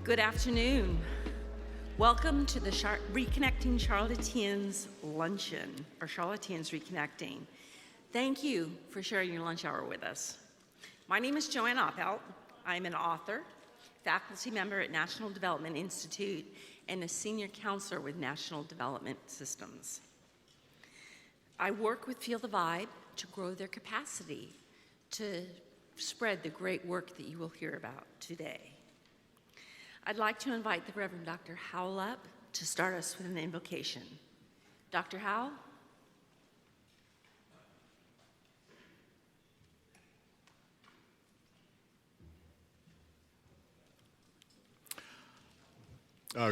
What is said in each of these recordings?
Good afternoon. Welcome to the Reconnecting Charlotteans Luncheon, or Charlotteans Reconnecting. Thank you for sharing your lunch hour with us. My name is Joanne Oppelt. I'm an author, faculty member at National Development Institute, and a senior counselor with National Development Systems. I work with Feel the Vibe to grow their capacity to spread the great work that you will hear about today. I'd like to invite the Reverend Dr. Howell up to start us with an invocation. Dr. Howell?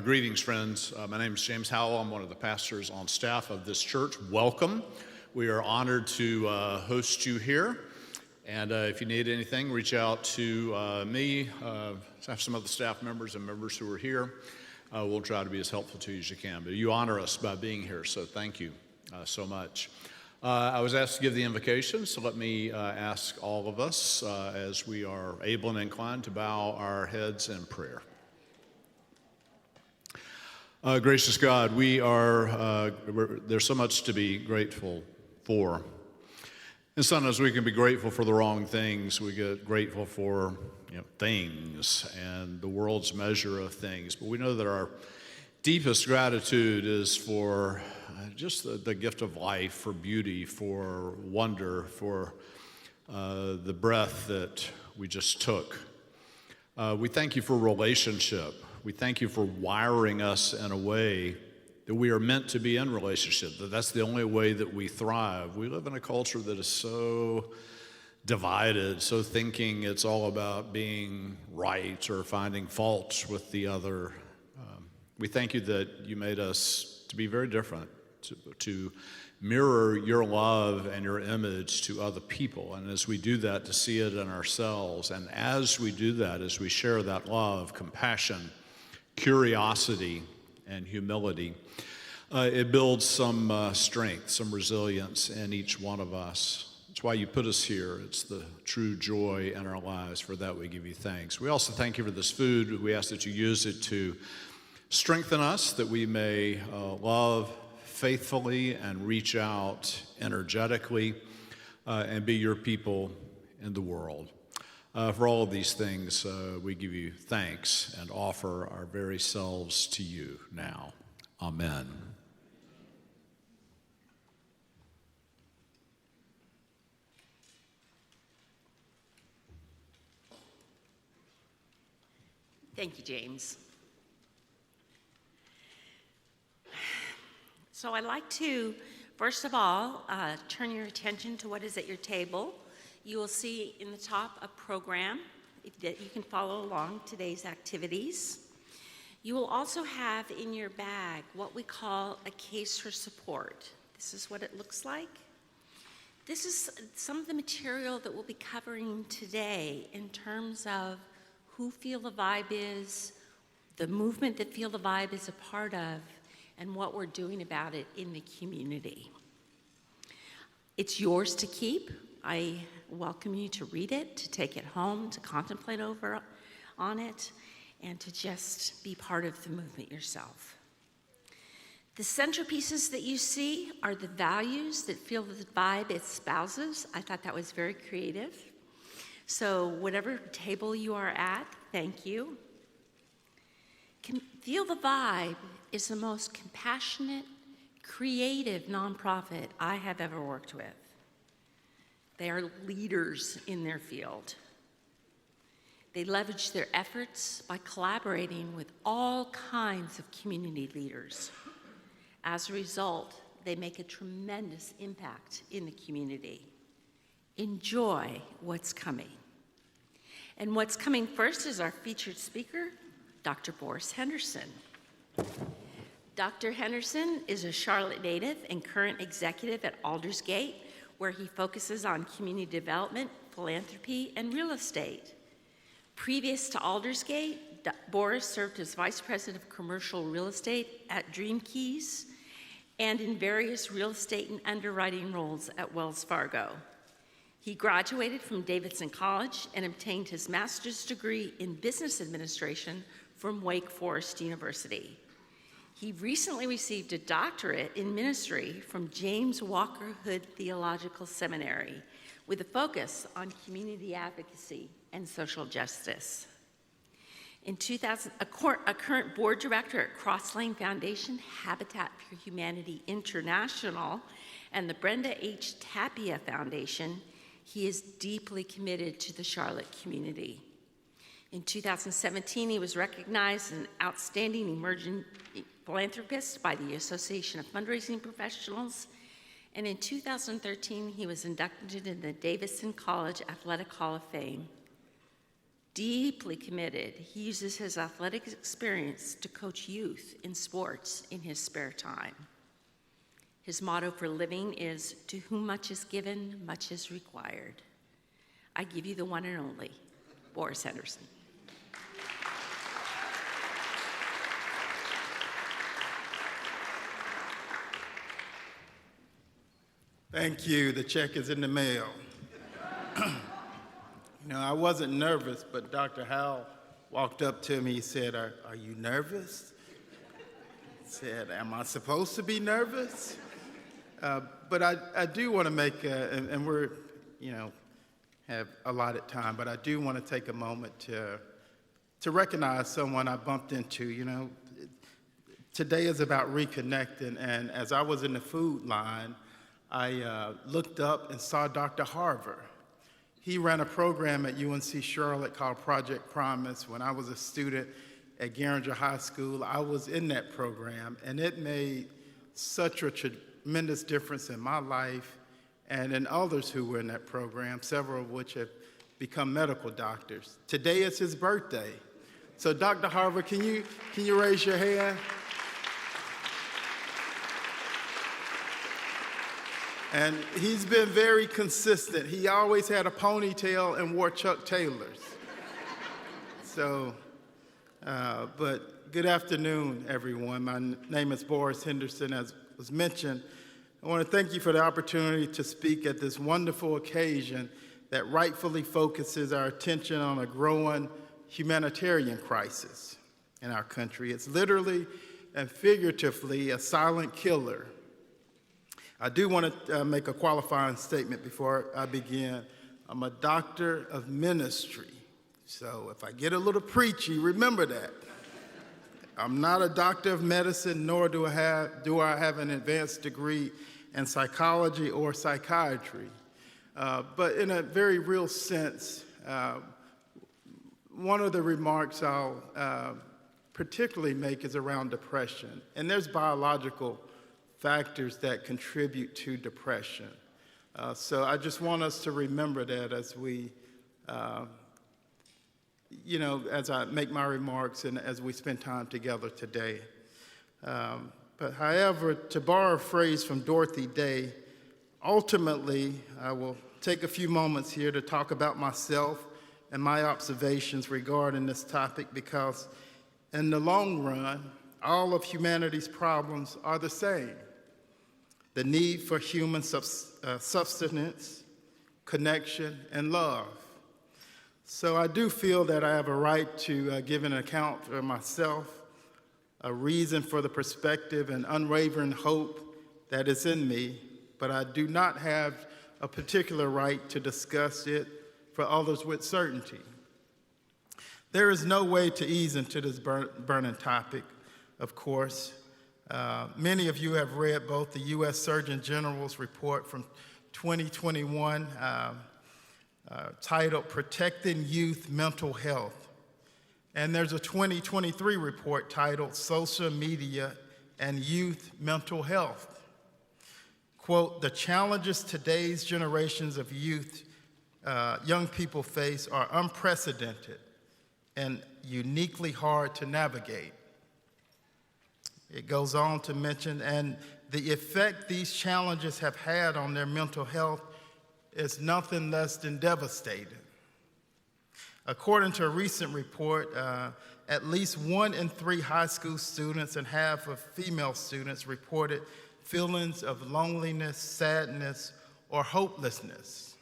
Greetings, friends. My name is James Howell. I'm one of the pastors on staff of this church. Welcome. We are honored to host you here. And if you need anything, reach out to me. I have some other staff members and members who are here. We'll try to be as helpful to you as you can. But you honor us by being here, so thank you so much. I was asked to give the invocation, so let me ask all of us, as we are able and inclined, to bow our heads in prayer. Gracious God, there's so much to be grateful for. And sometimes we can be grateful for the wrong things. We get grateful for things and the world's measure of things. But we know that our deepest gratitude is for just the gift of life, for beauty, for wonder, for the breath that we just took. We thank you for relationship. We thank you for wiring us in a way that we are meant to be in relationship, that's the only way that we thrive. We live in a culture that is so divided, so thinking it's all about being right or finding faults with the other. We thank you that you made us to be very different, to mirror your love and your image to other people. And as we do that, to see it in ourselves. And as we do that, as we share that love, compassion, curiosity, and humility, it builds some strength, some resilience in each one of us. It's why you put us here. It's the true joy in our lives. For that, we give you thanks. We also thank you for this food. We ask that you use it to strengthen us, that we may love faithfully and reach out energetically and be your people in the world. For all of these things, we give you thanks and offer our very selves to you now. Amen. Thank you, James. So I'd like to, first of all, turn your attention to what is at your table. You will see in the top a program that you can follow along today's activities. You will also have in your bag what we call a case for support. This is what it looks like. This is some of the material that we'll be covering today in terms of who Feel the Vibe is, the movement that Feel the Vibe is a part of, and what we're doing about it in the community. It's yours to keep. I welcome you to read it, to take it home, to contemplate over on it, and to just be part of the movement yourself. The centerpieces that you see are the values that Feel the Vibe espouses. I thought that was very creative. So whatever table you are at, thank you. Feel the Vibe is the most compassionate, creative nonprofit I have ever worked with. They are leaders in their field. They leverage their efforts by collaborating with all kinds of community leaders. As a result, they make a tremendous impact in the community. Enjoy what's coming. And what's coming first is our featured speaker, Dr. Boris Henderson. Dr. Henderson is a Charlotte native and current executive at Aldersgate, where he focuses on community development, philanthropy, and real estate. Previous to Aldersgate, Boris served as Vice President of Commercial Real Estate at Dream Keys and in various real estate and underwriting roles at Wells Fargo. He graduated from Davidson College and obtained his master's degree in business administration from Wake Forest University. He recently received a doctorate in ministry from James Walker Hood Theological Seminary with a focus on community advocacy and social justice. In 2000, a current board director at Cross Lane Foundation, Habitat for Humanity International, and the Brenda H. Tapia Foundation, he is deeply committed to the Charlotte community. In 2017, he was recognized as an outstanding emerging philanthropist by the Association of Fundraising Professionals, and in 2013, he was inducted in the Davidson College Athletic Hall of Fame. Deeply committed, he uses his athletic experience to coach youth in sports in his spare time. His motto for living is, "To whom much is given, much is required." I give you the one and only, Boris Henderson. Thank you. The check is in the mail. I wasn't nervous, but Dr. Howell walked up to me. He said, are you nervous? I said, am I supposed to be nervous? But I do want to make, and we're, have allotted time, but I do want to take a moment to recognize someone I bumped into. Today is about reconnecting, and as I was in the food line, I looked up and saw Dr. Harver. He ran a program at UNC Charlotte called Project Promise. When I was a student at Garinger High School, I was in that program, and it made such a tremendous difference in my life and in others who were in that program, several of which have become medical doctors. Today is his birthday. So Dr. Harver, can you raise your hand? And he's been very consistent. He always had a ponytail and wore Chuck Taylors. So, but good afternoon, everyone. My name is Boris Henderson, as was mentioned. I want to thank you for the opportunity to speak at this wonderful occasion that rightfully focuses our attention on a growing humanitarian crisis in our country. It's literally and figuratively a silent killer. I do want to make a qualifying statement before I begin. I'm a doctor of ministry, so if I get a little preachy, remember that. I'm not a doctor of medicine, nor do I have an advanced degree in psychology or psychiatry. But in a very real sense, one of the remarks I'll particularly make is around depression. And there's biological factors that contribute to depression. So I just want us to remember that as we, as I make my remarks and as we spend time together today. But however, to borrow a phrase from Dorothy Day, ultimately, I will take a few moments here to talk about myself and my observations regarding this topic, because in the long run, all of humanity's problems are the same. The need for human sustenance, connection, and love. So I do feel that I have a right to give an account for myself, a reason for the perspective and unwavering hope that is in me, but I do not have a particular right to discuss it for others with certainty. There is no way to ease into this burning topic, of course. Many of you have read both the U.S. Surgeon General's report from 2021 titled Protecting Youth Mental Health. And there's a 2023 report titled Social Media and Youth Mental Health. Quote, the challenges today's generations of youth, young people face are unprecedented and uniquely hard to navigate. It goes on to mention, and the effect these challenges have had on their mental health is nothing less than devastating. According to a recent report, at least 1 in 3 high school students and half of female students reported feelings of loneliness, sadness, or hopelessness.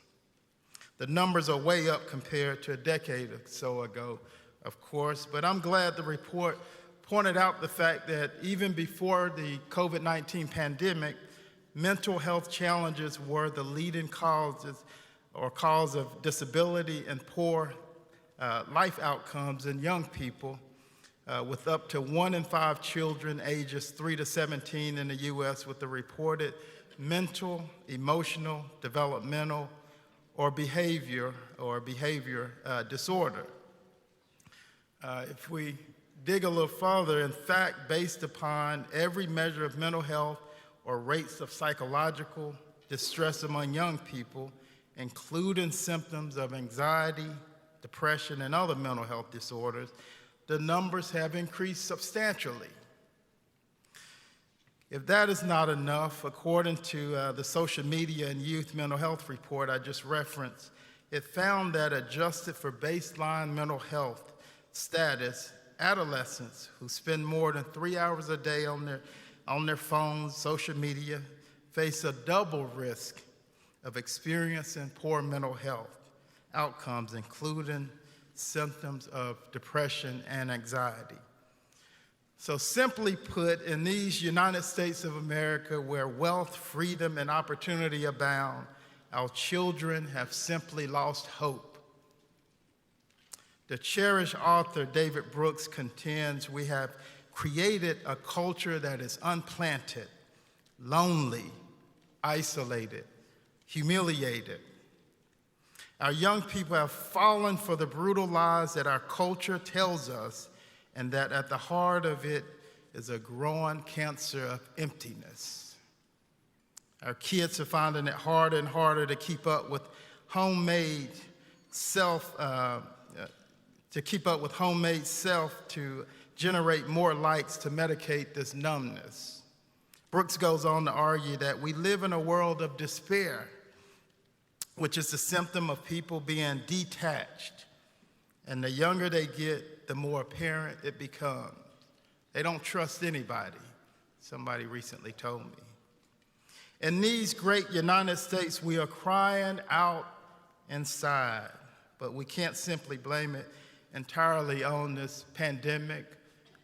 The numbers are way up compared to a decade or so ago, of course, but I'm glad the report pointed out the fact that even before the COVID-19 pandemic, mental health challenges were the leading cause of disability and poor life outcomes in young people, with up to 1 in 5 children ages 3 to 17 in the U.S. with a reported mental, emotional, developmental, or behavior disorder. If we dig a little further, in fact, based upon every measure of mental health or rates of psychological distress among young people, including symptoms of anxiety, depression, and other mental health disorders, the numbers have increased substantially. If that is not enough, according to the Social Media and Youth Mental Health Report I just referenced, it found that adjusted for baseline mental health status, adolescents who spend more than 3 hours a day on their phones, social media, face a double risk of experiencing poor mental health outcomes, including symptoms of depression and anxiety. So simply put, in these United States of America where wealth, freedom, and opportunity abound, our children have simply lost hope. The cherished author David Brooks contends we have created a culture that is unplanted, lonely, isolated, humiliated. Our young people have fallen for the brutal lies that our culture tells us, and that at the heart of it is a growing cancer of emptiness. Our kids are finding it harder and harder to keep up with homemade self to generate more likes to medicate this numbness. Brooks goes on to argue that we live in a world of despair, which is the symptom of people being detached. And the younger they get, the more apparent it becomes. They don't trust anybody, somebody recently told me. In these great United States, we are crying out inside, but we can't simply blame it entirely on this pandemic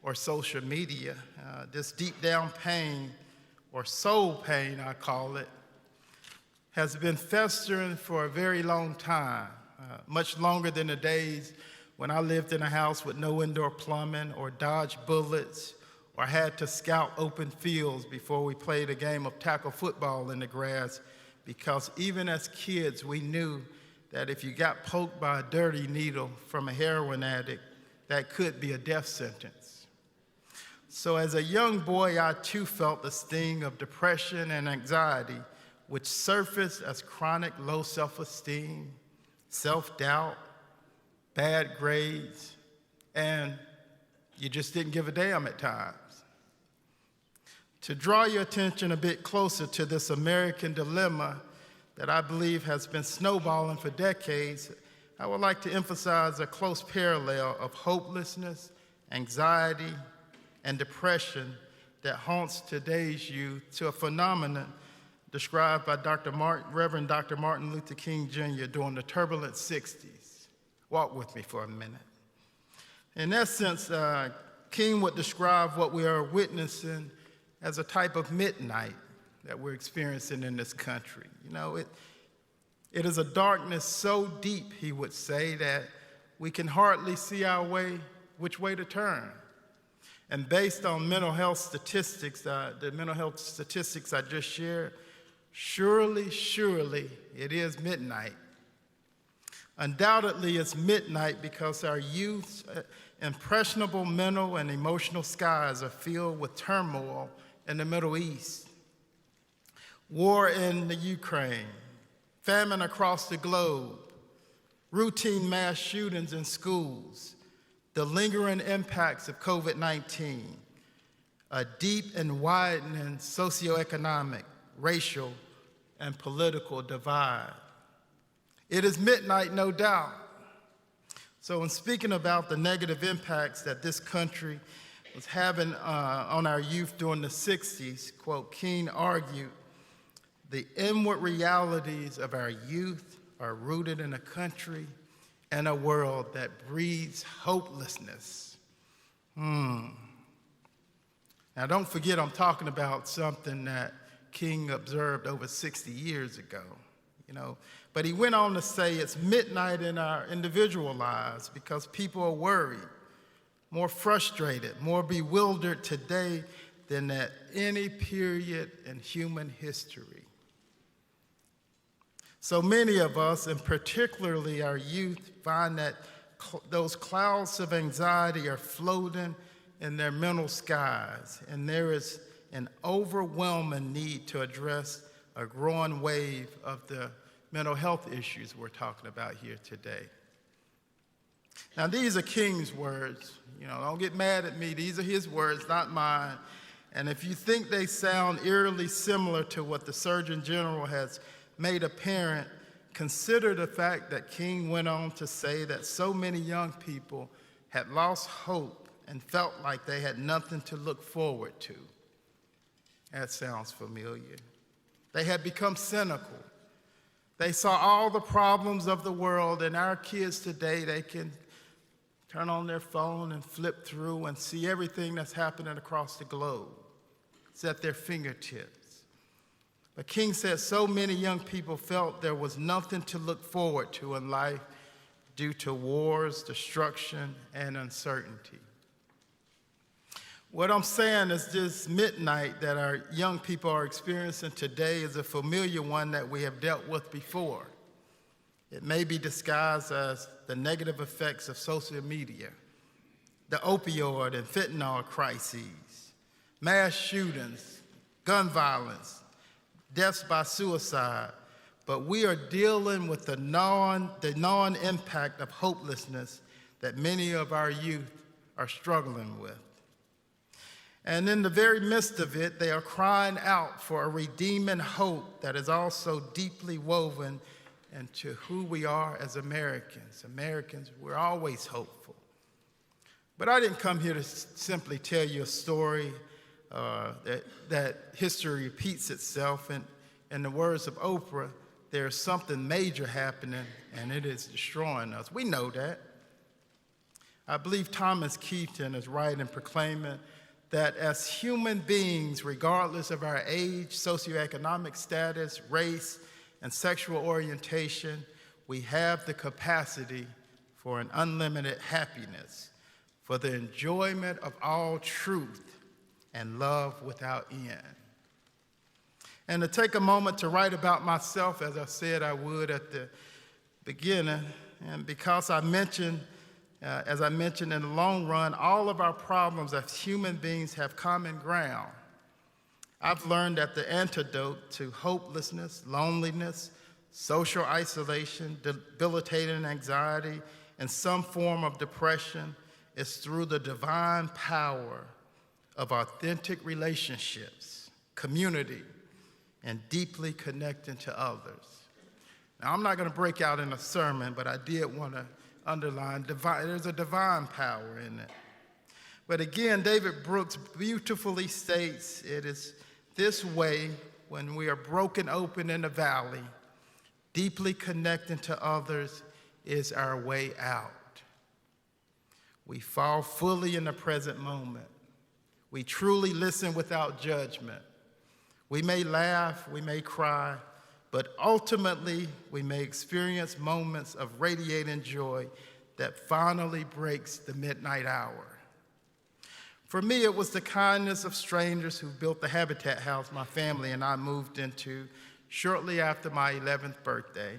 or social media. This deep down pain, or soul pain I call it, has been festering for a very long time, much longer than the days when I lived in a house with no indoor plumbing or dodged bullets or had to scout open fields before we played a game of tackle football in the grass, because even as kids we knew that if you got poked by a dirty needle from a heroin addict, that could be a death sentence. So as a young boy, I too felt the sting of depression and anxiety, which surfaced as chronic low self-esteem, self-doubt, bad grades, and you just didn't give a damn at times. To draw your attention a bit closer to this American dilemma that I believe has been snowballing for decades, I would like to emphasize a close parallel of hopelessness, anxiety, and depression that haunts today's youth to a phenomenon described by Reverend Dr. Martin Luther King Jr. during the turbulent 60s. Walk with me for a minute. In essence, King would describe what we are witnessing as a type of midnight that we're experiencing in this country. You know, it is a darkness so deep, he would say, that we can hardly see our way, which way to turn. And based on mental health statistics, the mental health statistics I just shared, surely it is midnight. Undoubtedly, it's midnight because our youth's impressionable mental and emotional skies are filled with turmoil in the Middle East, war in the Ukraine, famine across the globe, routine mass shootings in schools, the lingering impacts of COVID-19, a deep and widening socioeconomic, racial, and political divide. It is midnight, no doubt. So in speaking about the negative impacts that this country was having on our youth during the 60s, quote, King argued, the inward realities of our youth are rooted in a country in a world that breeds hopelessness. Now, don't forget I'm talking about something that King observed over 60 years ago, But he went on to say it's midnight in our individual lives because people are worried, more frustrated, more bewildered today than at any period in human history. So many of us, and particularly our youth, find that those clouds of anxiety are floating in their mental skies, and there is an overwhelming need to address a growing wave of the mental health issues we're talking about here today. Now, these are King's words. Don't get mad at me. These are his words, not mine. And if you think they sound eerily similar to what the Surgeon General has made apparent, consider the fact that King went on to say that so many young people had lost hope and felt like they had nothing to look forward to. That sounds familiar. They had become cynical. They saw all the problems of the world, and our kids today, they can turn on their phone and flip through and see everything that's happening across the globe. It's at their fingertips. But King said so many young people felt there was nothing to look forward to in life due to wars, destruction, and uncertainty. What I'm saying is this midnight that our young people are experiencing today is a familiar one that we have dealt with before. It may be disguised as the negative effects of social media, the opioid and fentanyl crises, mass shootings, gun violence, deaths by suicide, but we are dealing with the non-impact of hopelessness that many of our youth are struggling with. And in the very midst of it, they are crying out for a redeeming hope that is also deeply woven into who we are as Americans. Americans, we're always hopeful. But I didn't come here to simply tell you a story that history repeats itself. And in the words of Oprah, there's something major happening, and it is destroying us. We know that. I believe Thomas Keaton is right in proclaiming that as human beings, regardless of our age, socioeconomic status, race, and sexual orientation, we have the capacity for an unlimited happiness, for the enjoyment of all truth and love without end. And to take a moment to write about myself, as I said I would at the beginning, and because as I mentioned, in the long run, all of our problems as human beings have common ground. I've learned that the antidote to hopelessness, loneliness, social isolation, debilitating anxiety, and some form of depression is through the divine power of authentic relationships, community, and deeply connecting to others. Now, I'm not going to break out in a sermon, but I did want to underline there's a divine power in it. But again, David Brooks beautifully states it is this way when we are broken open in the valley, deeply connecting to others is our way out. We fall fully in the present moment. We truly listen without judgment. We may laugh, we may cry, but ultimately we may experience moments of radiating joy that finally breaks the midnight hour. For me, it was the kindness of strangers who built the Habitat House my family and I moved into shortly after my 11th birthday.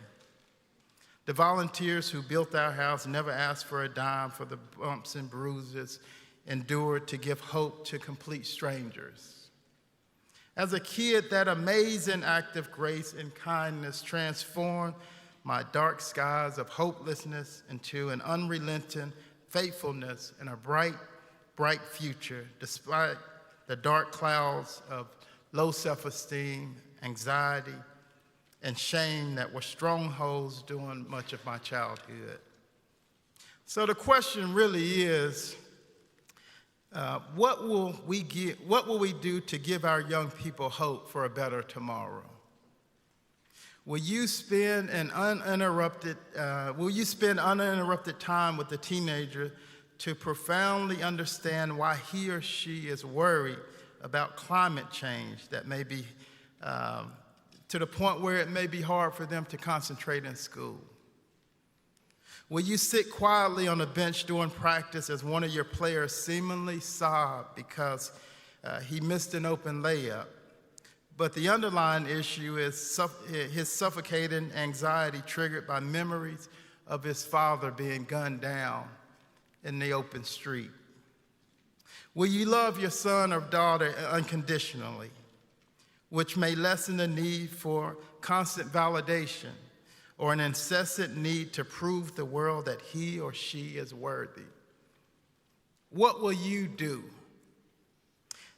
The volunteers who built our house never asked for a dime for the bumps and bruises endured to give hope to complete strangers. As a kid, that amazing act of grace and kindness transformed my dark skies of hopelessness into an unrelenting faithfulness and a bright, bright future, despite the dark clouds of low self-esteem, anxiety, and shame that were strongholds during much of my childhood. So the question really is, what will we do to give our young people hope for a better tomorrow? Will you spend uninterrupted time with the teenager to profoundly understand why he or she is worried about climate change that may be to the point where it may be hard for them to concentrate in school? Will you sit quietly on a bench during practice as one of your players seemingly sobbed because he missed an open layup? But the underlying issue is his suffocating anxiety triggered by memories of his father being gunned down in the open street. Will you love your son or daughter unconditionally, which may lessen the need for constant validation or an incessant need to prove the world that he or she is worthy? What will you do?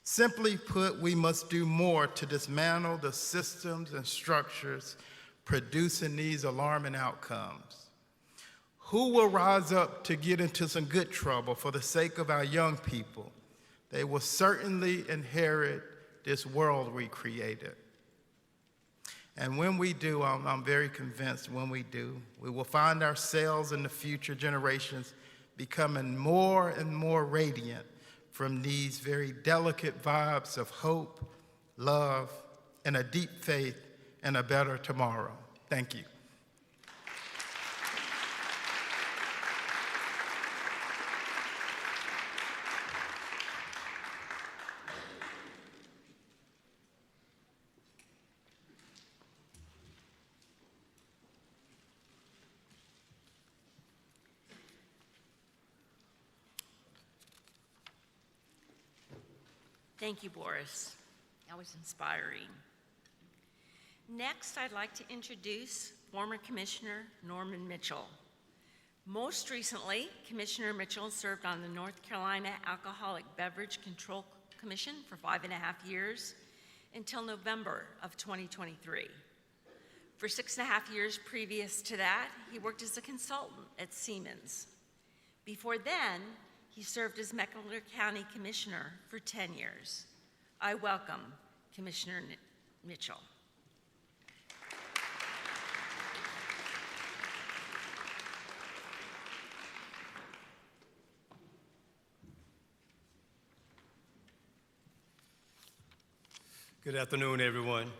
Simply put, we must do more to dismantle the systems and structures producing these alarming outcomes. Who will rise up to get into some good trouble for the sake of our young people? They will certainly inherit this world we created. And when we do, I'm very convinced when we do, we will find ourselves in the future generations becoming more and more radiant from these very delicate vibes of hope, love, and a deep faith in a better tomorrow. Thank you. Thank you, Boris. That was inspiring. Next, I'd like to introduce former Commissioner Norman Mitchell. Most recently, Commissioner Mitchell served on the North Carolina Alcoholic Beverage Control Commission for 5.5 years until November of 2023. For 6.5 years previous to that, he worked as a consultant at Siemens. Before then, he served as Mecklenburg County Commissioner for 10 years. I welcome Commissioner Mitchell. Good afternoon, everyone.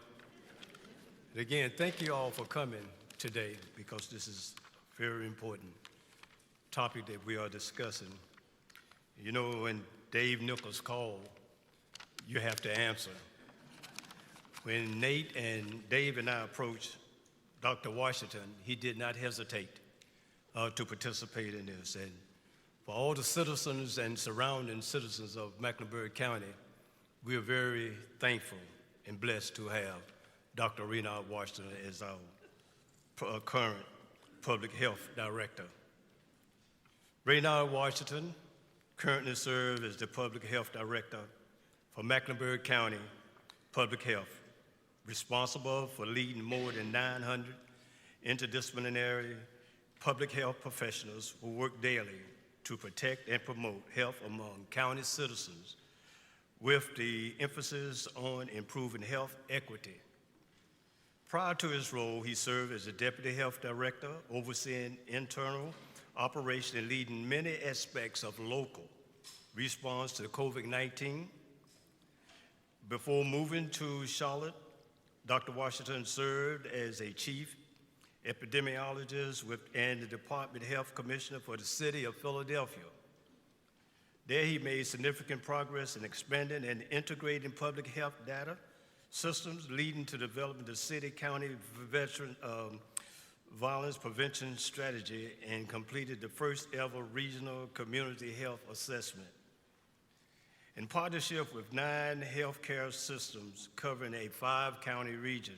And again, thank you all for coming today because this is a very important topic that we are discussing. You know, when Dave Nichols called, you have to answer. When Nate and Dave and I approached Dr. Washington, he did not hesitate to participate in this. And for all the citizens and surrounding citizens of Mecklenburg County, we are very thankful and blessed to have Dr. Renard Washington as our current public health director. Renard Washington currently serves as the public health director for Mecklenburg County Public Health, responsible for leading more than 900 interdisciplinary public health professionals who work daily to protect and promote health among county citizens with the emphasis on improving health equity. Prior to his role, he served as the Deputy Health Director, overseeing internal operations and leading many aspects of local response to COVID-19. Before moving to Charlotte, Dr. Washington served as a chief epidemiologist and the Department Health Commissioner for the city of Philadelphia. There he made significant progress in expanding and integrating public health data systems, leading to the development of the city-county veteran violence prevention strategy, and completed the first ever regional community health assessment. In partnership with 9 healthcare systems covering a 5-county region,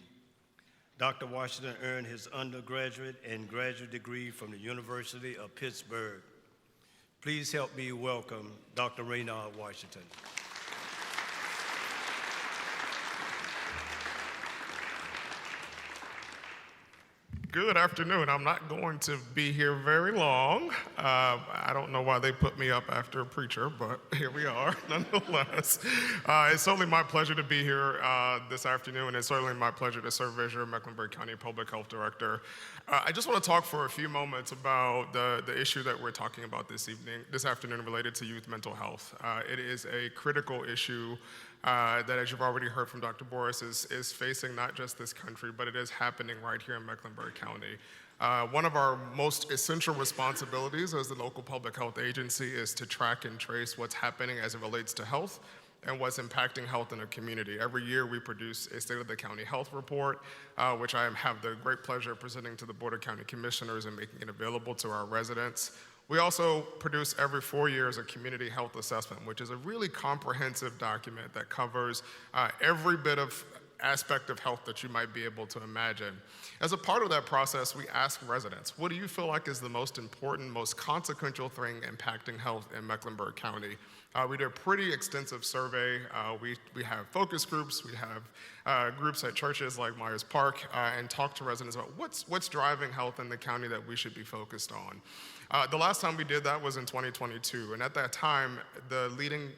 Dr. Washington earned his undergraduate and graduate degree from the University of Pittsburgh. Please help me welcome Dr. Renard Washington. Good afternoon. I'm not going to be here very long. I don't know why they put me up after a preacher, but here we are nonetheless. It's certainly my pleasure to be here this afternoon, and it's certainly my pleasure to serve as your Mecklenburg County Public Health Director. I just want to talk for a few moments about the issue that we're talking about this afternoon related to youth mental health. It is a critical issue that, as you've already heard from Dr. Boris, is facing not just this country, but it is happening right here in Mecklenburg County. One of our most essential responsibilities as the local public health agency is to track and trace what's happening as it relates to health and what's impacting health in a community. Every year we produce a State of the County Health Report, which I have the great pleasure of presenting to the Board of County Commissioners and making it available to our residents. We also produce every 4 years a community health assessment, which is a really comprehensive document that covers every bit of aspect of health that you might be able to imagine. As a part of that process, we ask residents, what do you feel like is the most important, most consequential thing impacting health in Mecklenburg County? We did a pretty extensive survey. We have focus groups, we have groups at churches like Myers Park, and talk to residents about what's driving health in the county that we should be focused on. The last time we did that was in 2022, and at that time, the leading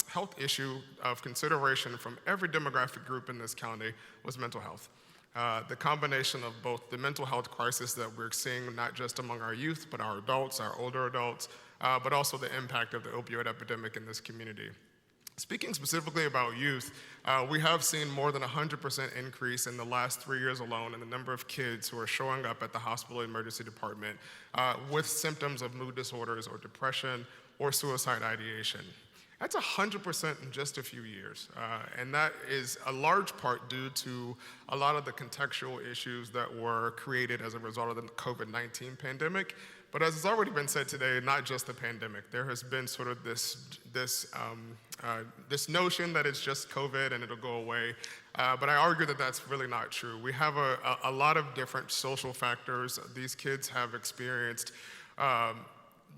health issue of consideration from every demographic group in this county was mental health. The combination of both the mental health crisis that we're seeing, not just among our youth, but our adults, our older adults, but also the impact of the opioid epidemic in this community. Speaking specifically about youth, we have seen more than 100% increase in the last 3 years alone in the number of kids who are showing up at the hospital emergency department with symptoms of mood disorders or depression or suicide ideation. That's 100% in just a few years. And that is a large part due to a lot of the contextual issues that were created as a result of the COVID-19 pandemic. But as has already been said today, not just the pandemic. There has been sort of this notion that it's just COVID and it'll go away. But I argue that that's really not true. We have a lot of different social factors. These kids have experienced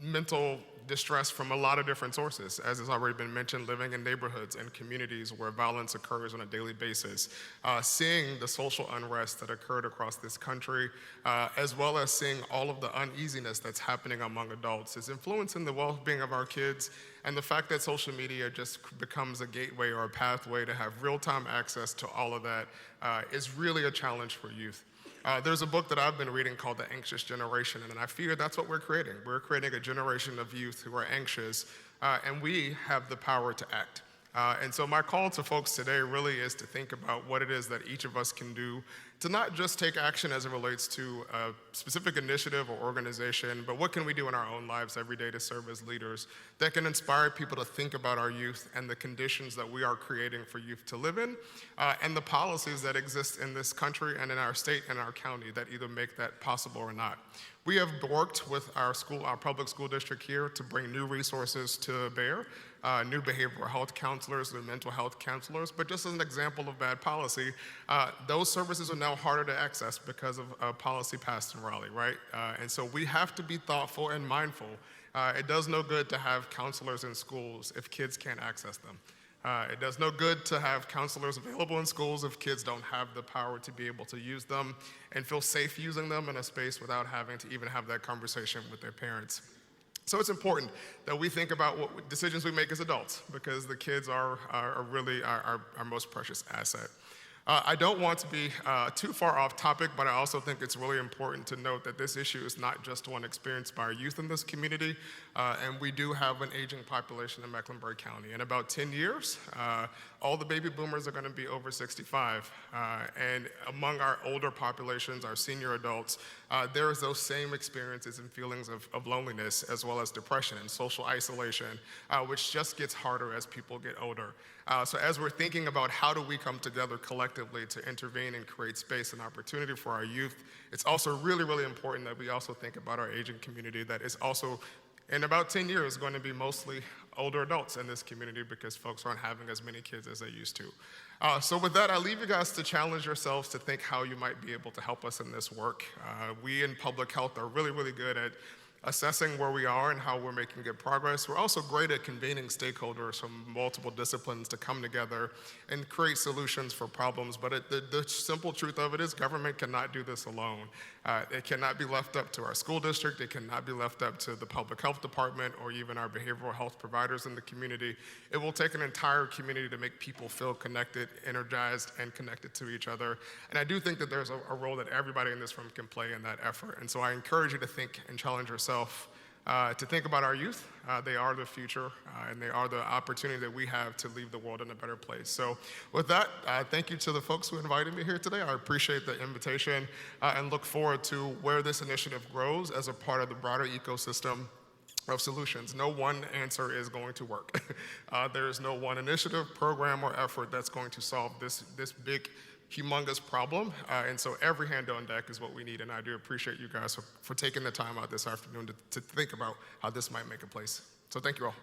mental distress from a lot of different sources, as has already been mentioned, living in neighborhoods and communities where violence occurs on a daily basis, seeing the social unrest that occurred across this country, as well as seeing all of the uneasiness that's happening among adults is influencing the well-being of our kids, and the fact that social media just becomes a gateway or a pathway to have real-time access to all of that is really a challenge for youth. There's a book that I've been reading called The Anxious Generation, and I fear that's what we're creating. We're creating a generation of youth who are anxious, and we have the power to act. And so my call to folks today really is to think about what it is that each of us can do to not just take action as it relates to a specific initiative or organization, but what can we do in our own lives every day to serve as leaders that can inspire people to think about our youth and the conditions that we are creating for youth to live in, and the policies that exist in this country and in our state and our county that either make that possible or not. We have worked with our public school district here to bring new resources to bear, new behavioral health counselors, new mental health counselors, but just as an example of bad policy, those services are now harder to access because of policy passed in Raleigh, right? And so we have to be thoughtful and mindful. It does no good to have counselors in schools if kids can't access them. It does no good to have counselors available in schools if kids don't have the power to be able to use them and feel safe using them in a space without having to even have that conversation with their parents. So it's important that we think about what decisions we make as adults, because the kids are really our most precious asset. I don't want to be too far off topic, but I also think it's really important to note that this issue is not just one experienced by our youth in this community, and we do have an aging population in Mecklenburg County. In about 10 years, all the baby boomers are going to be over 65, and among our older populations, our senior adults, there is those same experiences and feelings of loneliness, as well as depression and social isolation, which just gets harder as people get older. So as we're thinking about how do we come together collectively to intervene and create space and opportunity for our youth, it's also really, really important that we also think about our aging community that is also, in about 10 years, going to be mostly older adults in this community because folks aren't having as many kids as they used to. So with that, I leave you guys to challenge yourselves to think how you might be able to help us in this work. We in public health are really, really good at assessing where we are and how we're making good progress. We're also great at convening stakeholders from multiple disciplines to come together and create solutions for problems. But the simple truth of it is government cannot do this alone. It cannot be left up to our school district. It cannot be left up to the public health department or even our behavioral health providers in the community. It will take an entire community to make people feel connected, energized, and connected to each other. And I do think that there's a role that everybody in this room can play in that effort. And so I encourage you to think and challenge yourself to think about our youth. They are the future, and they are the opportunity that we have to leave the world in a better place. So with that, thank you to the folks who invited me here today. I appreciate the invitation and look forward to where this initiative grows as a part of the broader ecosystem of solutions. No one answer is going to work. There is no one initiative, program, or effort that's going to solve this big, humongous problem, and so every hand on deck is what we need, and I do appreciate you guys for taking the time out this afternoon to think about how this might make a place. So thank you all.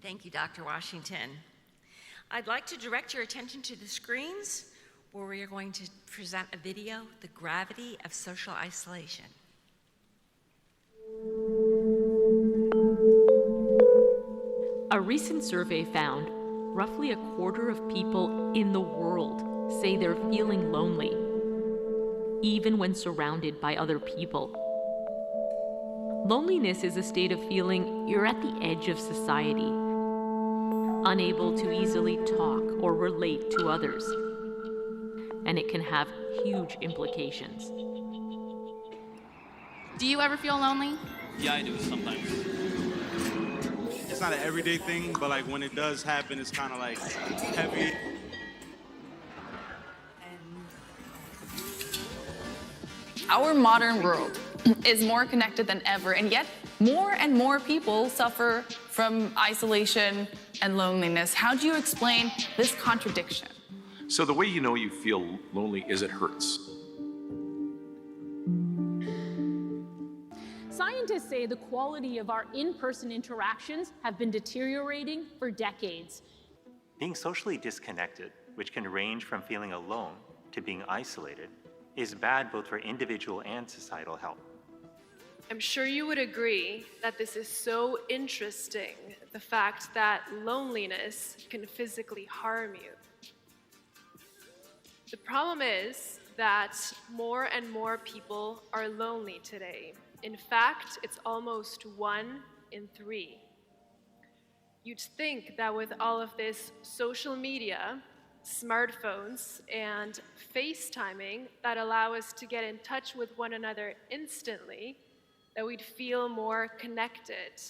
Thank you, Dr. Washington. I'd like to direct your attention to the screens where we are going to present a video, The Gravity of Social Isolation. A recent survey found roughly a quarter of people in the world say they're feeling lonely, even when surrounded by other people. Loneliness is a state of feeling you're at the edge of society, unable to easily talk or relate to others. And it can have huge implications. Do you ever feel lonely? Yeah, I do sometimes. It's not an everyday thing, but like when it does happen, it's kind of like heavy. Our modern world is more connected than ever, and yet more and more people suffer from isolation and loneliness. How do you explain this contradiction? So the way you know you feel lonely is it hurts. Scientists say the quality of our in-person interactions have been deteriorating for decades. Being socially disconnected, which can range from feeling alone to being isolated, is bad both for individual and societal health. I'm sure you would agree that this is so interesting, the fact that loneliness can physically harm you. The problem is that more and more people are lonely today. In fact, it's almost 1 in 3. You'd think that with all of this social media, smartphones, and FaceTiming that allow us to get in touch with one another instantly, that we'd feel more connected.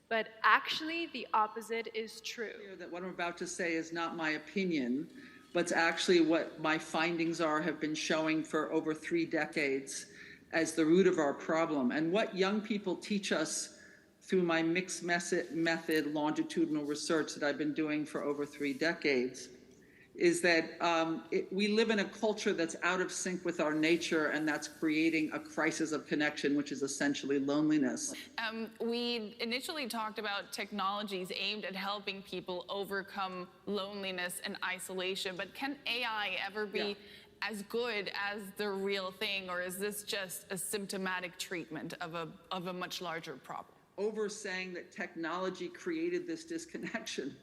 But actually, the opposite is true. That what I'm about to say is not my opinion, but it's actually what my findings have been showing for over 3 decades as the root of our problem. And what young people teach us through my mixed method longitudinal research that I've been doing for over 3 decades is that we live in a culture that's out of sync with our nature, and that's creating a crisis of connection, which is essentially loneliness. We initially talked about technologies aimed at helping people overcome loneliness and isolation, but can AI ever be as good as the real thing, or is this just a symptomatic treatment of a much larger problem? Over saying that technology created this disconnection.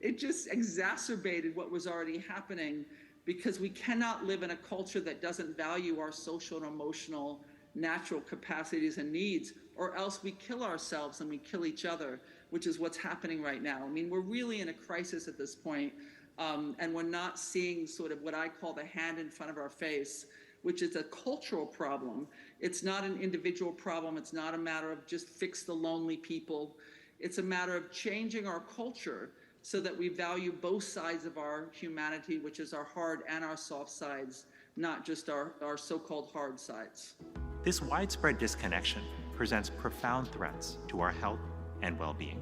It just exacerbated what was already happening, because we cannot live in a culture that doesn't value our social and emotional natural capacities and needs, or else we kill ourselves and we kill each other, which is what's happening right now. I mean, we're really in a crisis at this point, and we're not seeing sort of what I call the hand in front of our face, which is a cultural problem. It's not an individual problem. It's not a matter of just fix the lonely people. It's a matter of changing our culture so that we value both sides of our humanity, which is our hard and our soft sides, not just our so-called hard sides. This widespread disconnection presents profound threats to our health and well-being.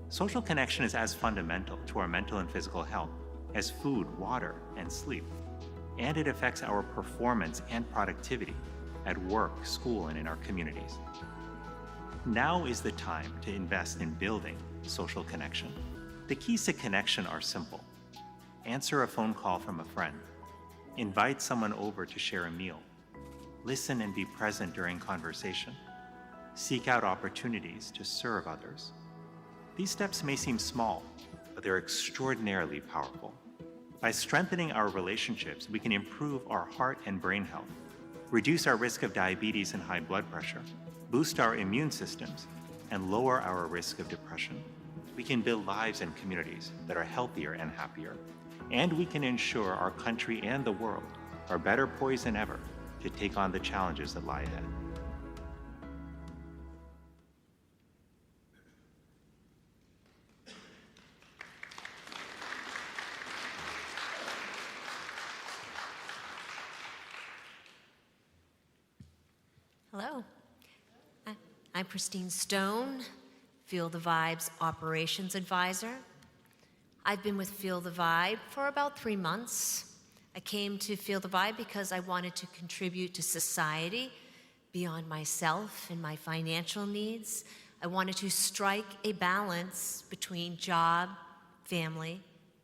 Social connection is as fundamental to our mental and physical health as food, water, and sleep. And it affects our performance and productivity at work, school, and in our communities. Now is the time to invest in building social connection. The keys to connection are simple. Answer a phone call from a friend. Invite someone over to share a meal. Listen and be present during conversation. Seek out opportunities to serve others. These steps may seem small, but they're extraordinarily powerful. By strengthening our relationships, we can improve our heart and brain health, reduce our risk of diabetes and high blood pressure, boost our immune systems, and lower our risk of depression. We can build lives and communities that are healthier and happier. And we can ensure our country and the world are better poised than ever to take on the challenges that lie ahead. Hello. I'm Christine Stone, Feel the Vibe's Operations Advisor. I've been with Feel the Vibe for about 3 months. I came to Feel the Vibe because I wanted to contribute to society beyond myself and my financial needs. I wanted to strike a balance between job, family,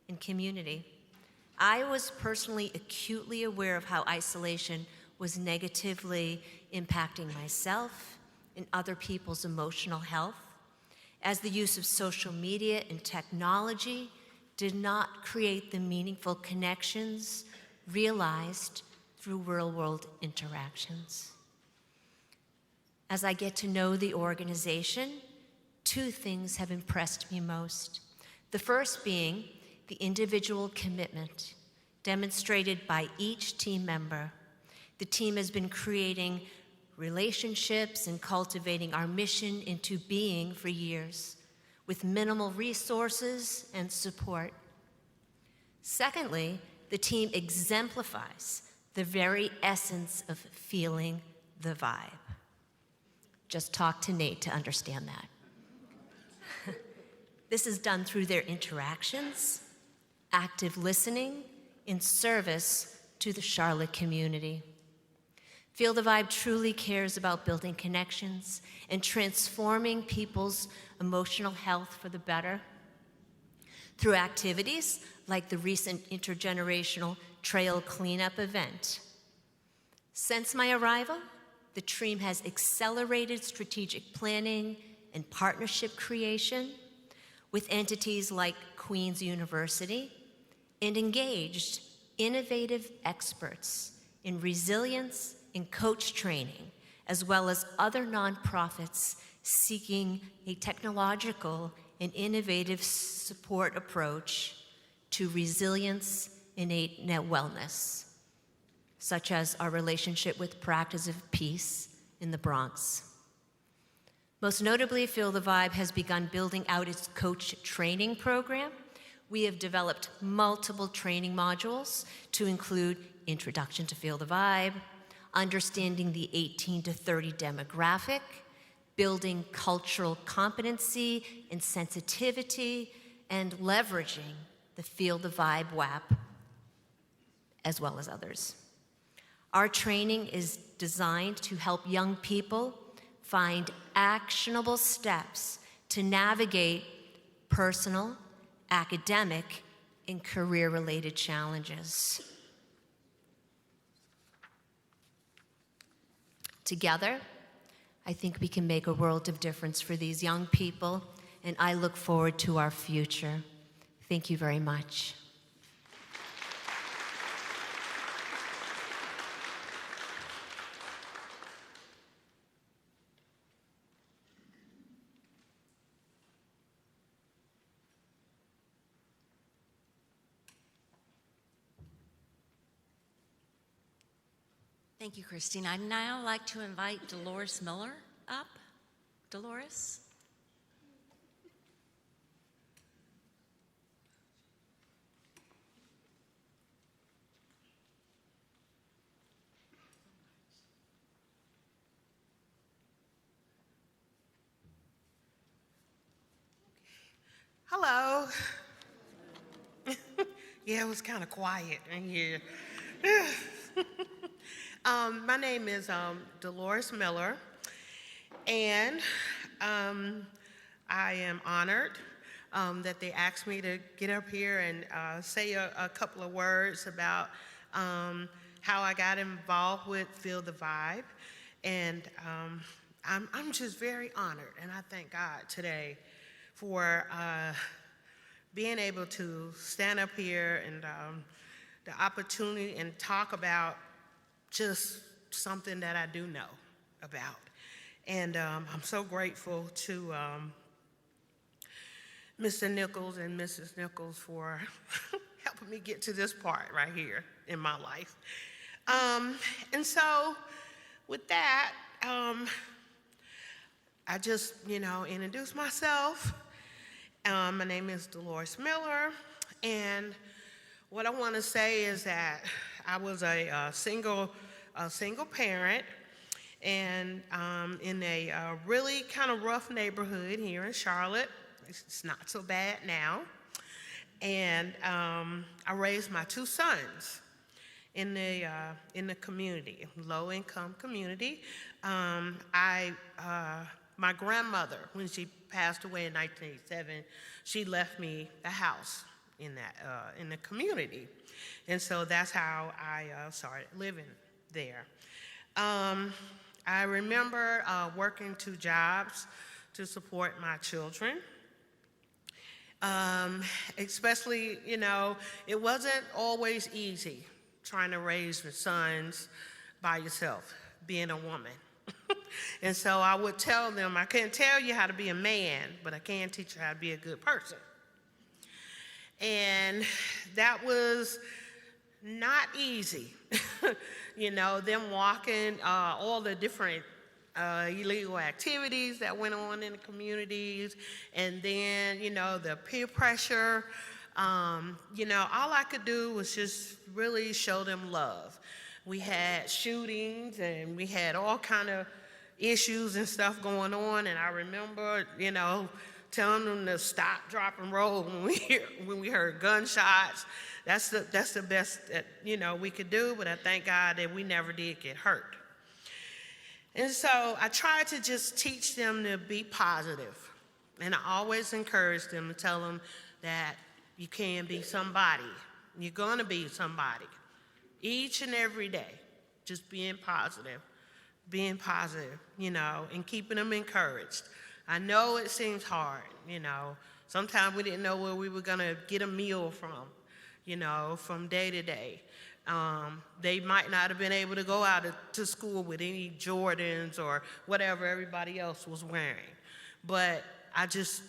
and community. I was personally acutely aware of how isolation was negatively impacting myself and other people's emotional health, as the use of social media and technology did not create the meaningful connections realized through real-world interactions. As I get to know the organization, 2 things have impressed me most. The first being the individual commitment demonstrated by each team member. The team has been creating relationships and cultivating our mission into being for years, with minimal resources and support. Secondly, the team exemplifies the very essence of feeling the vibe. Just talk to Nate to understand that. This is done through their interactions, active listening, in service to the Charlotte community. Feel the Vibe truly cares about building connections and transforming people's emotional health for the better through activities like the recent intergenerational trail cleanup event. Since my arrival, the team has accelerated strategic planning and partnership creation with entities like Queen's University and engaged innovative experts in resilience and coach training, as well as other nonprofits seeking a technological and innovative support approach to resilience and innate wellness, such as our relationship with Practice of Peace in the Bronx. Most notably, Feel the Vibe has begun building out its coach training program. We have developed multiple training modules to include Introduction to Feel the Vibe, understanding the 18 to 30 demographic, building cultural competency and sensitivity, and leveraging the Feel the Vibe WAP, as well as others. Our training is designed to help young people find actionable steps to navigate personal, academic, and career-related challenges. Together, I think we can make a world of difference for these young people, and I look forward to our future. Thank you very much. Thank you, Christine. I'd now like to invite Dolores Miller up. Dolores? Hello. Yeah, it was kind of quiet in here. My name is Dolores Miller, and I am honored that they asked me to get up here and say a couple of words about how I got involved with Feel the Vibe. And I'm just very honored, and I thank God today for being able to stand up here and the opportunity and talk about just something that I do know about. And I'm so grateful to Mr. Nichols and Mrs. Nichols for helping me get to this part right here in my life. And so with that, I just, introduce myself. My name is Dolores Miller, and what I want to say is that I was a single parent, and in a really kind of rough neighborhood here in Charlotte. It's not so bad now. And I raised my two sons in the community, low-income community. My grandmother, when she passed away in 1987, she left me the house in the community, and so that's how I started living there. I remember working 2 jobs to support my children. Especially, it wasn't always easy trying to raise the sons by yourself, being a woman. And so I would tell them, I can't tell you how to be a man, but I can teach you how to be a good person. And that was not easy. Them walking all the different illegal activities that went on in the communities, and then, the peer pressure. All I could do was just really show them love. We had shootings, and we had all kind of issues and stuff going on, and I remember, telling them to stop, drop, and roll when we heard gunshots. That's the best that, we could do, but I thank God that we never did get hurt. And so I tried to just teach them to be positive. And I always encourage them to tell them that you can be somebody. You're going to be somebody. Each and every day, just being positive, and keeping them encouraged. I know it seems hard, Sometimes we didn't know where we were going to get a meal from day to day. They might not have been able to go out to school with any Jordans or whatever everybody else was wearing. But I just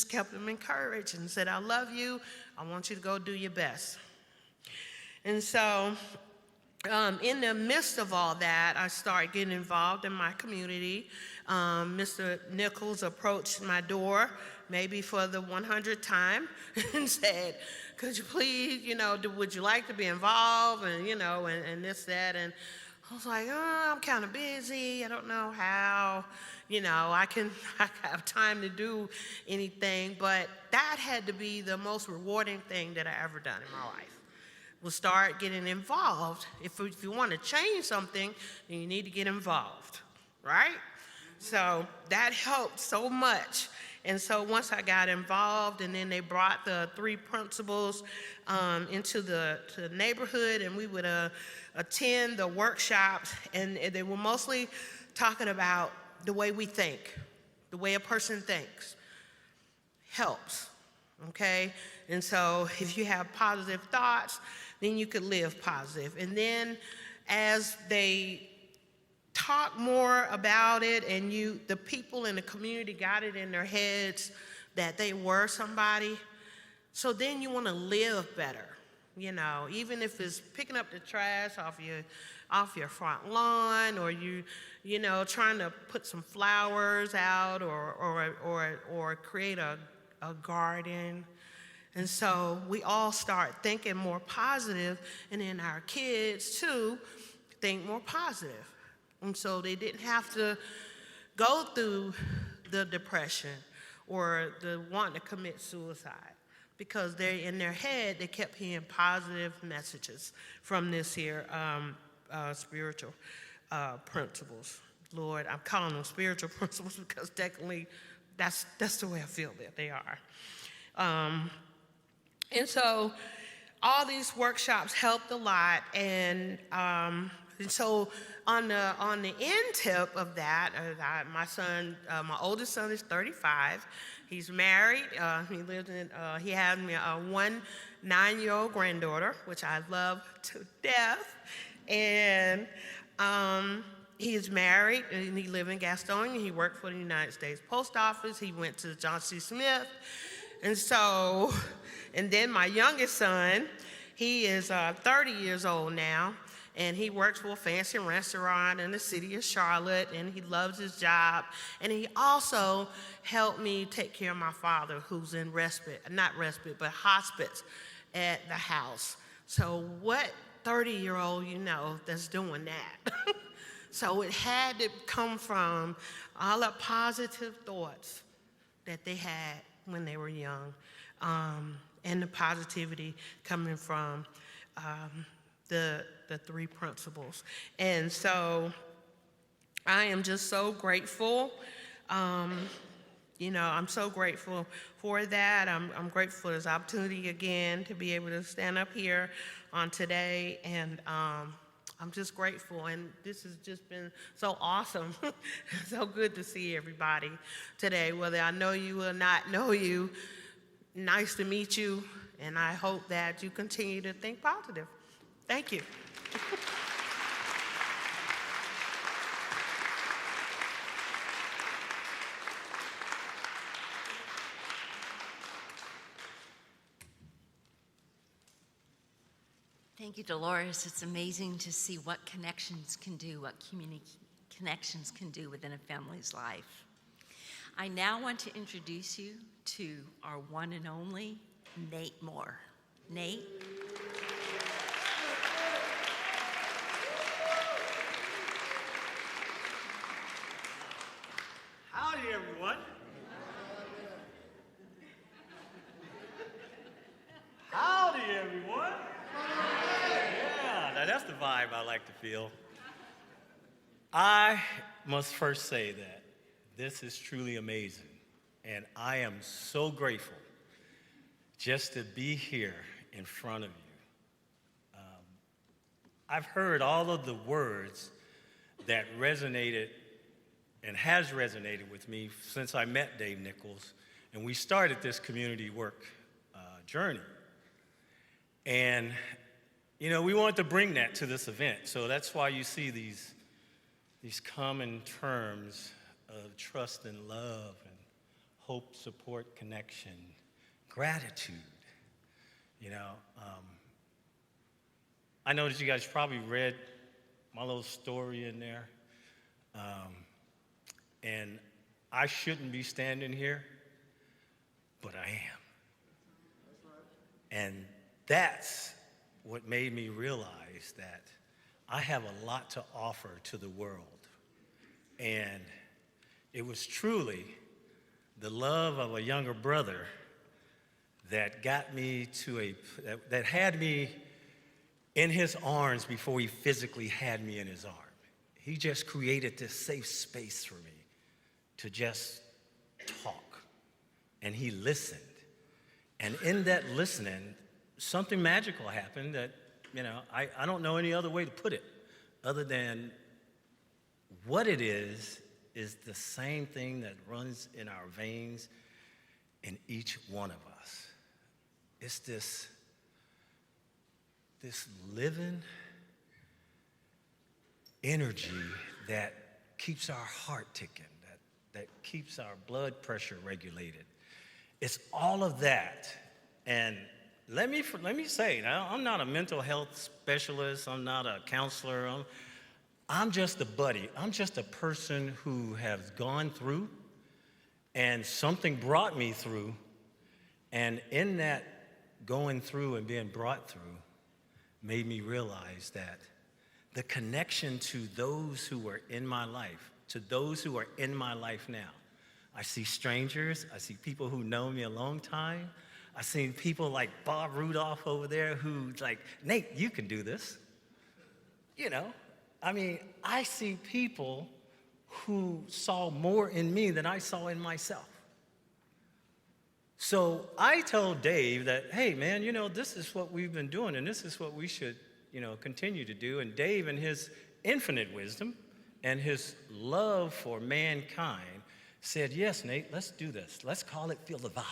kept them encouraged and said, I love you. I want you to go do your best. And so in the midst of all that, I started getting involved in my community. Mr. Nichols approached my door, maybe for the 100th time, and said, could you please, would you like to be involved, and, and this, that, and I was like, I'm kind of busy, I don't know how, I have time to do anything, but that had to be the most rewarding thing that I ever done in my life, was start getting involved. If you want to change something, then you need to get involved, right? So that helped so much. And so once I got involved, and then they brought the 3 principals into the neighborhood, and we would attend the workshops, and they were mostly talking about the way we think, the way a person thinks helps, okay? And so if you have positive thoughts, then you could live positive. And then as they talk more about it, and the people in the community got it in their heads that they were somebody, so then you want to live better, even if it's picking up the trash off your front lawn, or trying to put some flowers out, or create a garden. And so we all start thinking more positive, and then our kids too think more positive. And so they didn't have to go through the depression or the wanting to commit suicide, because in their head, they kept hearing positive messages from this here spiritual principles. Lord, I'm calling them spiritual principles because technically that's the way I feel that they are. And so all these workshops helped a lot, and so on the end tip of that, my son, my oldest son is 35. He's married. He has me one 9-year-old granddaughter, which I love to death, and he is married, and he lives in Gastonia. He worked for the United States Post Office. He went to John C. Smith, and then my youngest son, he is 30 years old now, and he works for a fancy restaurant in the city of Charlotte, and he loves his job. And he also helped me take care of my father, who's in hospice at the house. So what 30-year-old that's doing that? So it had to come from all the positive thoughts that they had when they were young, and the positivity coming from the 3 principles. And so I am just so grateful. I'm so grateful for that. I'm grateful for this opportunity again to be able to stand up here on today, and I'm just grateful, and this has just been so awesome. So good to see everybody today, whether I know you or not know you. Nice to meet you, and I hope that you continue to think positive. Thank you. Thank you, Dolores. It's amazing to see what connections can do, what community connections can do within a family's life. I now want to introduce you to our one and only Nate Moore. Nate? Howdy, everyone. Howdy, everyone. Yeah, now that's the vibe I like to feel. I must first say that this is truly amazing, and I am so grateful just to be here in front of you. I've heard all of the words that resonated and has resonated with me since I met Dave Nichols, and we started this community work journey. And, we wanted to bring that to this event, so that's why you see these common terms of trust and love and hope, support, connection, gratitude. I know that you guys probably read my little story in there, and I shouldn't be standing here, but I am. And that's what made me realize that I have a lot to offer to the world. And it was truly the love of a younger brother that got me that had me in his arms before he physically had me in his arm. He just created this safe space for me to just talk. And he listened. And in that listening, something magical happened that, I don't know any other way to put it other than what it is the same thing that runs in our veins in each one of us. It's this living energy that keeps our heart ticking, that keeps our blood pressure regulated. It's all of that. And let me say, now, I'm not a mental health specialist. I'm not a counselor. I'm just a buddy. I'm just a person who has gone through, and something brought me through. And in that going through and being brought through made me realize that the connection to those who were in my life, to those who are in my life now. I see strangers. I see people who know me a long time. I see people like Bob Rudolph over there who's like, Nate, you can do this. I see people who saw more in me than I saw in myself. So I told Dave that, hey, man, this is what we've been doing, and this is what we should, continue to do. And Dave, in his infinite wisdom and his love for mankind, said, yes, Nate, let's do this. Let's call it Feel the Vibe.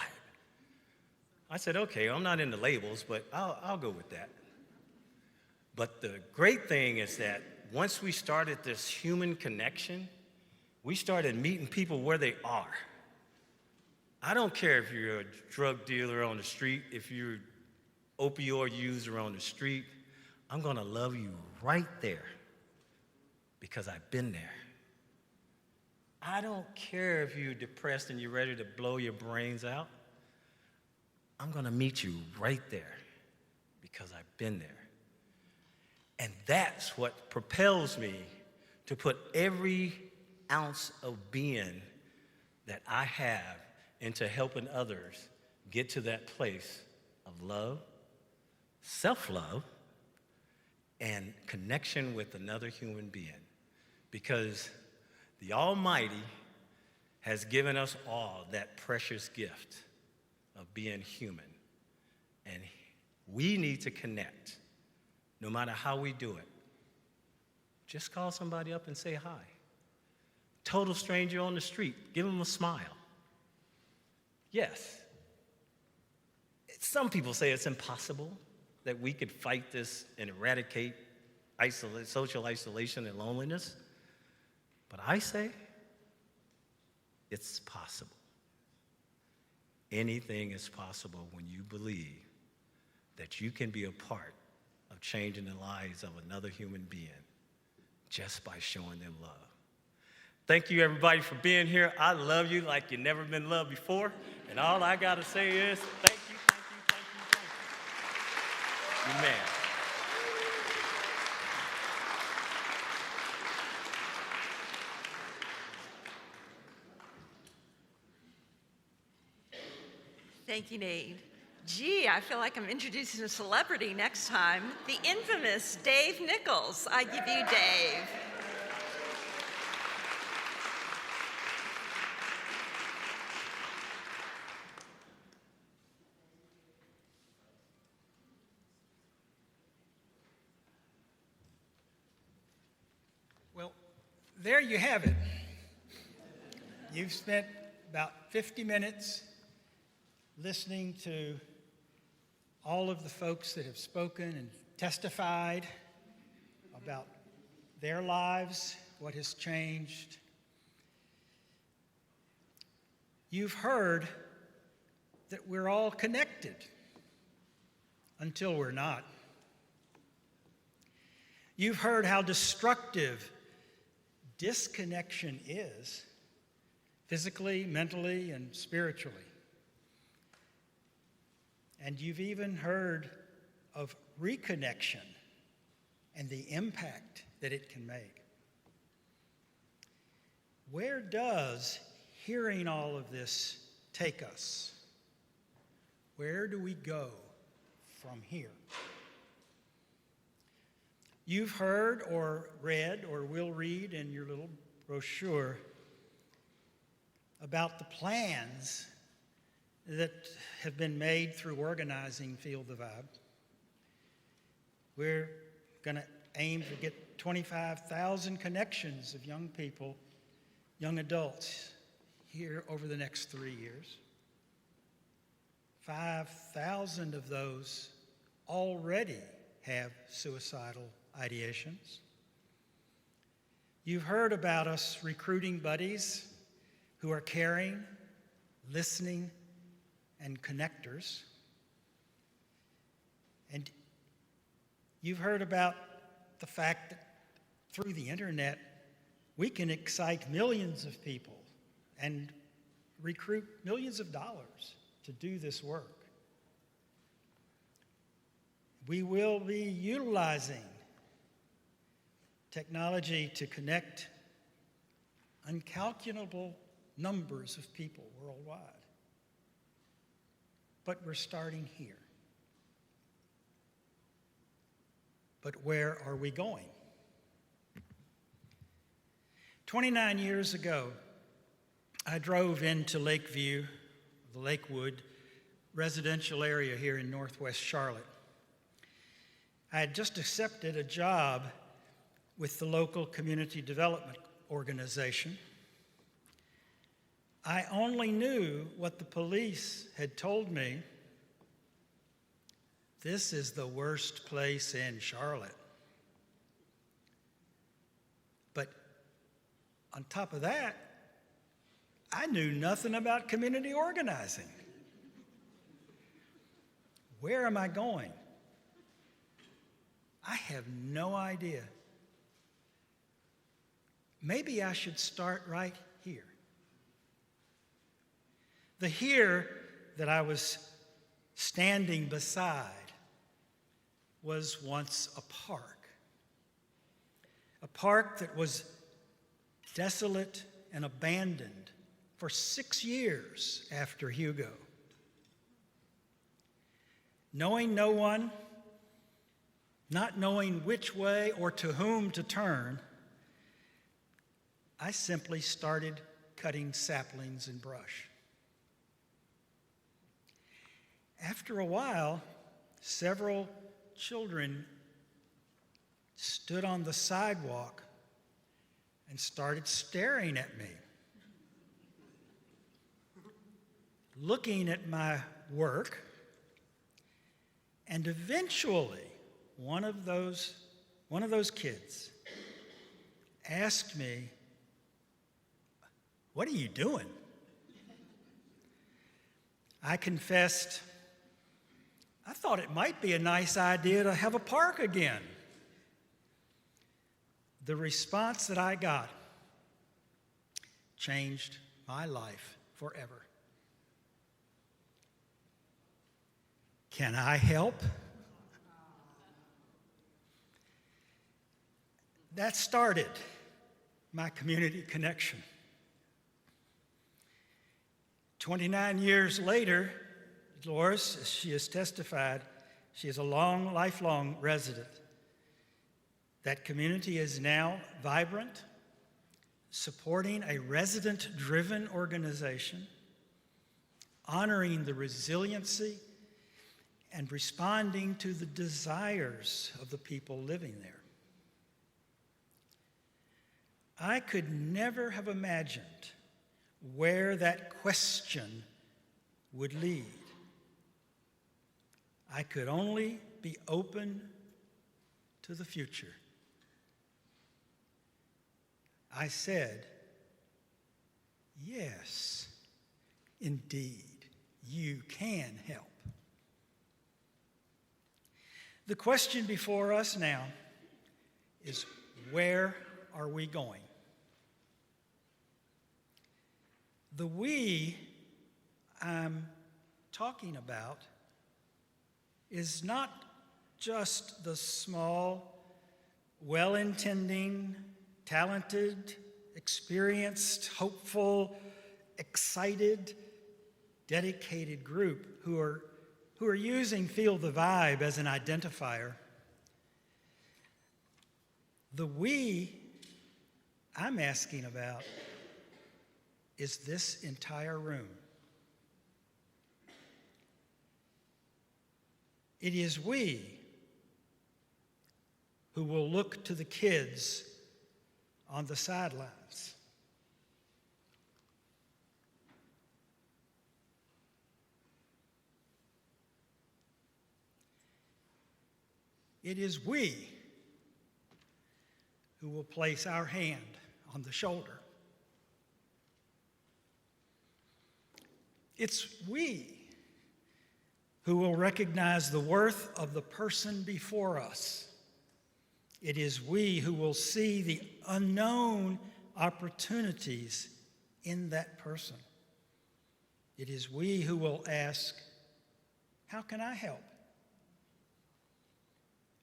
I said, okay, I'm not into labels, but I'll go with that. But the great thing is that once we started this human connection, we started meeting people where they are. I don't care if you're a drug dealer on the street, if you're an opioid user on the street, I'm gonna love you right there because I've been there. I don't care if you're depressed and you're ready to blow your brains out. I'm gonna meet you right there because I've been there. And that's what propels me to put every ounce of being that I have into helping others get to that place of love, self-love, and connection with another human being. Because the Almighty has given us all that precious gift of being human. And we need to connect, no matter how we do it. Just call somebody up and say hi. Total stranger on the street, give them a smile. Yes. Some people say it's impossible that we could fight this and eradicate social isolation and loneliness. But I say it's possible. Anything is possible when you believe that you can be a part of changing the lives of another human being just by showing them love. Thank you, everybody, for being here. I love you like you've never been loved before. And all I got to say is thank you, thank you, thank you, thank you. Amen. Thank you, Nate. Gee, I feel like I'm introducing a celebrity next time. The infamous Dave Nichols. I give you Dave. Well, there you have it. You've spent about 50 minutes listening to all of the folks that have spoken and testified about their lives, what has changed. You've heard that we're all connected until we're not. You've heard how destructive disconnection is, physically, mentally, and spiritually. And you've even heard of reconnection and the impact that it can make. Where does hearing all of this take us? Where do we go from here? You've heard or read or will read in your little brochure about the plans that have been made through organizing Feel the Vibe. We're going to aim to get 25,000 connections of young people, young adults, here over the next 3 years. 5,000 of those already have suicidal ideations. You've heard about us recruiting buddies who are caring, listening, and connectors. And you've heard about the fact that through the internet, we can excite millions of people and recruit millions of dollars to do this work. We will be utilizing technology to connect incalculable numbers of people worldwide. But we're starting here. But where are we going? 29 years ago, I drove into Lakeview, the Lakewood residential area here in Northwest Charlotte. I had just accepted a job with the local community development organization. I only knew what the police had told me. This is the worst place in Charlotte. But on top of that, I knew nothing about community organizing. Where am I going? I have no idea. Maybe I should start right here. The here that I was standing beside was once a park that was desolate and abandoned for 6 years after Hugo. Knowing no one, not knowing which way or to whom to turn, I simply started cutting saplings and brush. After a while, several children stood on the sidewalk and started staring at me, looking at my work, and eventually one of those kids asked me, "What are you doing?" I confessed, I thought it might be a nice idea to have a park again. The response that I got changed my life forever. Can I help? That started my community connection. 29 years later, Dolores, as she has testified, she is a lifelong resident. That community is now vibrant, supporting a resident-driven organization, honoring the resiliency and responding to the desires of the people living there. I could never have imagined where that question would lead. I could only be open to the future. I said, yes, indeed, you can help. The question before us now is, where are we going? The we I'm talking about is not just the small, well-intending, talented, experienced, hopeful, excited, dedicated group who are using Feel the Vibe as an identifier. The we I'm asking about is this entire room. It is we who will look to the kids on the sidelines. It is we who will place our hand on the shoulder. It's we who will recognize the worth of the person before us. It is we who will see the unknown opportunities in that person. It is we who will ask, how can I help?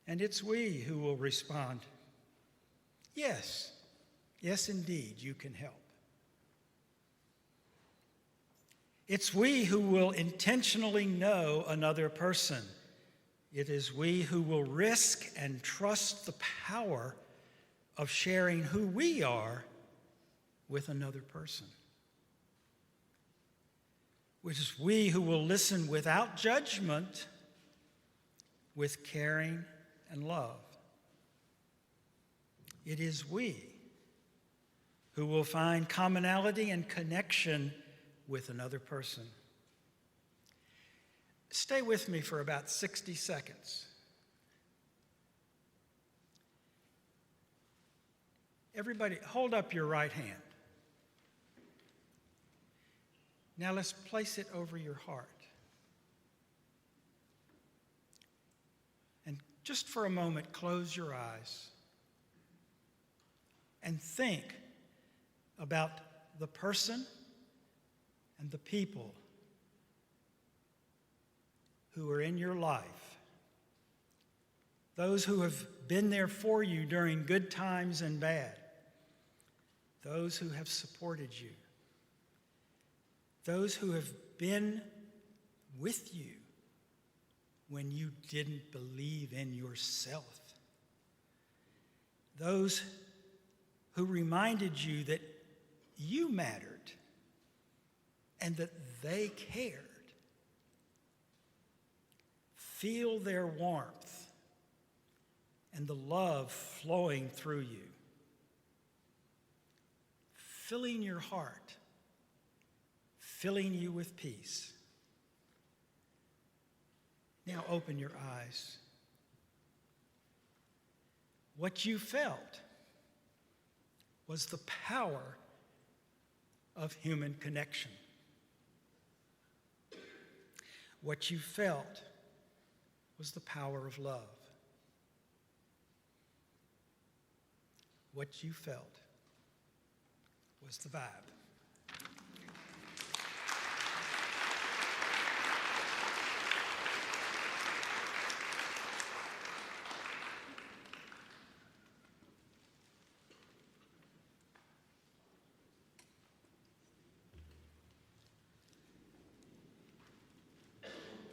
And it's we who will respond, yes, yes indeed, you can help. It's we who will intentionally know another person. It is we who will risk and trust the power of sharing who we are with another person. Which is we who will listen without judgment, with caring and love. It is we who will find commonality and connection with another person. Stay with me for about 60 seconds. Everybody, hold up your right hand. Now let's place it over your heart. And just for a moment, close your eyes and think about the person and the people who are in your life. Those who have been there for you during good times and bad. Those who have supported you. Those who have been with you when you didn't believe in yourself. Those who reminded you that you mattered and that they cared. Feel their warmth and the love flowing through you, filling your heart, filling you with peace. Now open your eyes. What you felt was the power of human connection. What you felt was the power of love. What you felt was the vibe.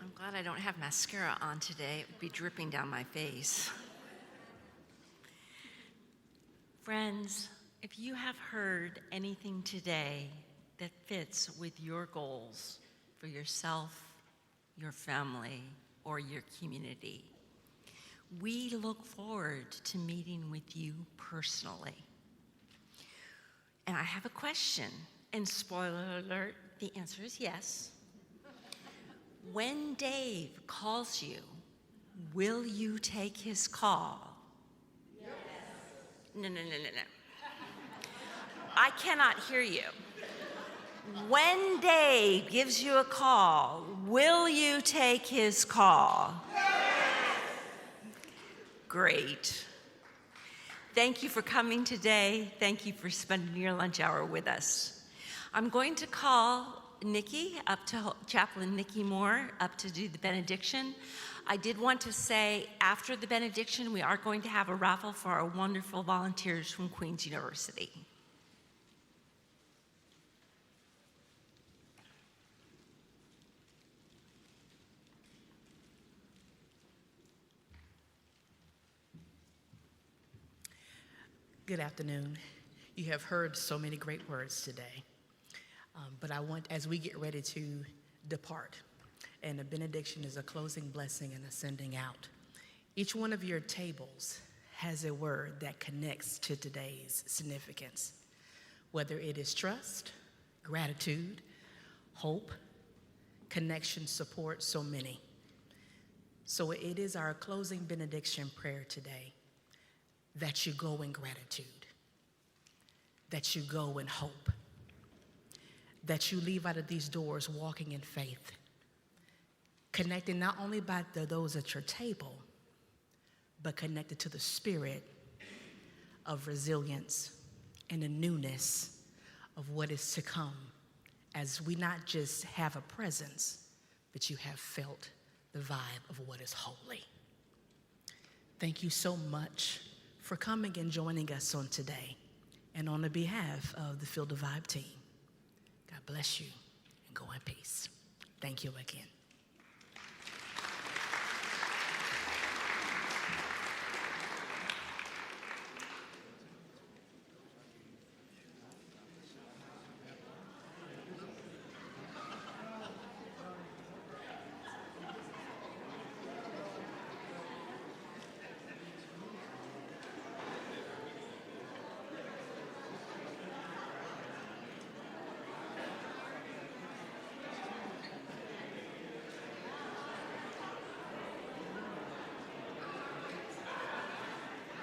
I'm glad I don't have mascara on today. It would be dripping down my face. Friends, if you have heard anything today that fits with your goals for yourself, your family, or your community, we look forward to meeting with you personally. And I have a question, and spoiler alert, the answer is yes. When Dave calls you, will you take his call? Yes. No. I cannot hear you. When Dave gives you a call, will you take his call? Yes. Great. Thank you for coming today. Thank you for spending your lunch hour with us. I'm going to call Nikki up to Chaplain Nikki Moore up to do the benediction. I did want to say after the benediction, we are going to have a raffle for our wonderful volunteers from Queen's University. Good afternoon. You have heard so many great words today. But I want, as we get ready to depart, and the benediction is a closing blessing and a sending out, each one of your tables has a word that connects to today's significance, whether it is trust, gratitude, hope, connection, support, so many. So it is our closing benediction prayer today that you go in gratitude, that you go in hope, that you leave out of these doors walking in faith, connected not only by those at your table, but connected to the spirit of resilience and the newness of what is to come as we not just have a presence, but you have felt the vibe of what is holy. Thank you so much for coming and joining us on today and on the behalf of the Feel the Vibe team. God bless you and go in peace. Thank you again.